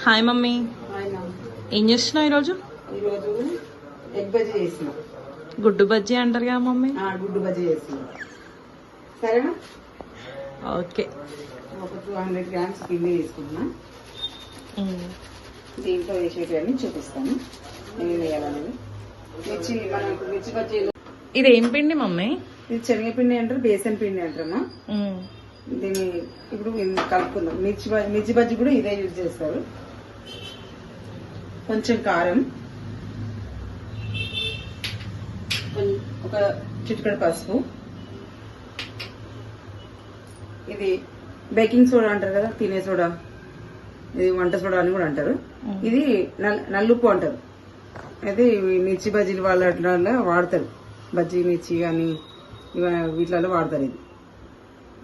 Hi mummy. ఏం చేస్తున్నావు ఈరోజు? ఈరోజు ఎగ్ బజ్జీ చేసిన. గుడ్డు బజ్జీ అంటారు కదా మమ్మీ. గుడ్డు బజ్జీ చేసిన. సరేనా? ఓకే. ఒక 200 grams పిండి తీసుకున్నా. దీంట్లో వేసేటివన్నీ చూపిస్తాను ఏమి వేయాలనేది. మనం మిర్చి బజ్జీలు. ఇది ఏం పిండి మమ్మీ? ఇది శనగపిండి అంటారు, బేసన్ పిండి అంటారమ్మా. దీన్ని ఇప్పుడు కలుపుకుందాం. మిర్చి బజ్జీ కూడా ఇదే యూజ్ చేస్తారు. కొంచెం కారం, ఒక చిటికెడు పసుపు, ఇది బేకింగ్ సోడా అంటారు కదా, తినే సోడా, ఇది వంట సోడా అని కూడా అంటారు. ఇది నల్లుప్పు అంటారు. అయితే మిర్చి బజ్జీలు వాళ్ళ వాడతారు. బజ్జీ మిర్చి కానీ వీటిలలో వాడతారు. ఇది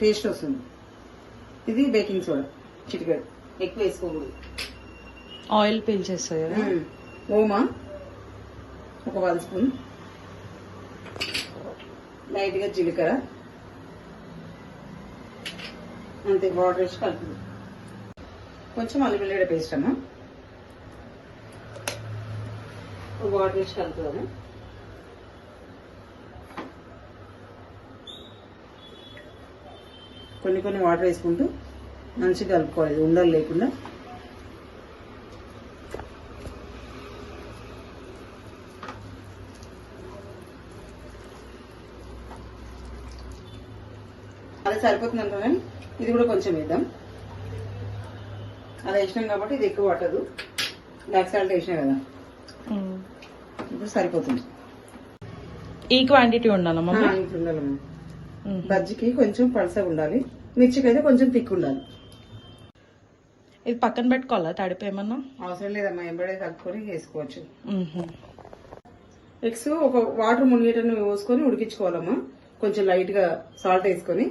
టేస్ట్ వస్తుంది. ఇది బేకింగ్ సోడా చిటికెడు, ఎక్కువ వేసుకోకూడదు. ఆయిల్ పీల్చేస్తుంది కదా. ఓమా ఒక 1 స్పూన్, లైట్ గా జీలకర్ర, అంతే. వాటర్ వేసి కలుపుతుంది. కొంచెం అల్లం వెల్లుల్లి పేస్ట్ అమ్మా, వాటర్ వేసి కలుపుతాము. కొన్ని వాటర్ వేసుకుంటూ మంచిగా కలుపుకోవాలి, ఉండలు లేకుండా. అది సరిపోతుంది అనుకో, కానీ ఇది కూడా కొంచెం వేద్దాం. అది వేసినాం కాబట్టి ఇది ఎక్కువ పట్టదు. బ్లాక్ సాల్ట్ వేసినా కదా, ఇప్పుడు సరిపోతుంది. ఈ క్వాంటిటీ ఉండాలమ్మా. ఇట్లా ఉండాలమ్మా. బజ్జీకి కొంచెం పలసగా ఉండాలి, మిర్చికి అయితే కొంచెం తిక్కు ఉండాలి. ఇది పక్కన పెట్టుకోవాలా తడిపి? ఏమన్నా అవసరం లేదమ్మా, ఎంబడే కలుపుకొని వేసుకోవచ్చు. ఎగ్స్ ఒక వాటర్ మునిగేటను పోసుకొని ఉడికించుకోవాలమ్మా. కొంచెం లైట్ గా సాల్ట్ వేసుకొని,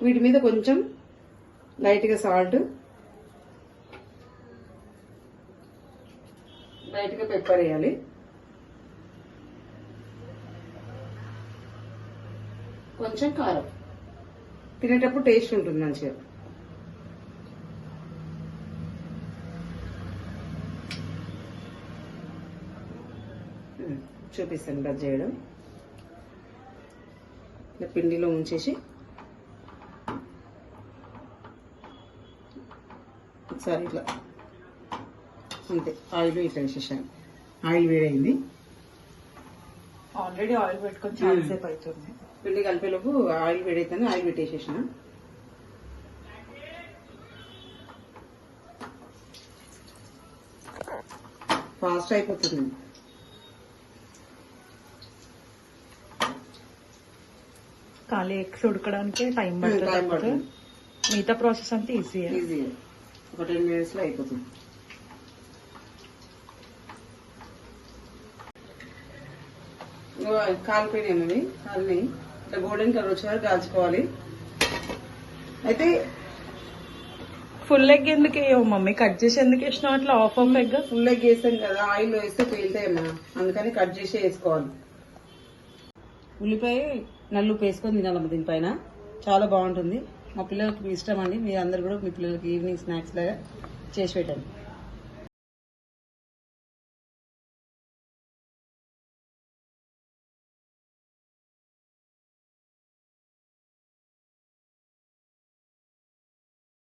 వీటి మీద కొంచెం లైట్ గా సాల్ట్, లైట్ గా పెప్పర్ వేయాలి. కొంచెం కారం, తినేటప్పుడు టేస్ట్ ఉంటుంది మంచిగా. చూపిస్తాను బజ్జీ చేయడం. పిండిలో ఉంచేసి ఒకసారి ఇట్లా అంతే. ఆయిల్ ఇట్లా వేసేసాను. ఆయిల్ వేడైంది. ఆల్రెడీ ఆయిల్ పెట్టుకొని చాలాసేపు అవుతుంది. పిండి కలిపేలోపు ఆయిల్ వేడైతే ఆయిల్ పెట్టేసేసిన. ఫాస్ట్ అయిపోతుంది. ఖాళీ ఎగ్స్ ఉడకడానికి టైం పడుతుంది. మిగతా ప్రాసెస్ అంతా ఈజీ. ఒక 10 minutes లో అయిపోతుంది. కాలిపోయినాయి, కాలినాయి. ఇట్లా గోల్డెన్ కలర్ వచ్చే వరకు కాల్చుకోవాలి. అయితే ఫుల్ ఎగ్ ఎందుకు వేయవు మమ్మీ? కట్ చేసి ఎందుకు వేసినావు అట్లా? ఆఫ్ ఎగ్ ఫుల్ ఎగ్ వేస్తాం కదా, ఆయిల్ వేస్తే పేలుతాయమ్మా, అందుకని కట్ చేసి వేసుకోవాలి. ఉల్లిపాయ నల్లుప్పు వేసుకొని తినాలమ్మ దీనిపైన. చాలా బాగుంటుంది. మా పిల్లలకి ఇష్టం అండి. మీరు అందరు కూడా మీ పిల్లలకి ఈవినింగ్ స్నాక్స్ లాగా చేసి పెట్టండి.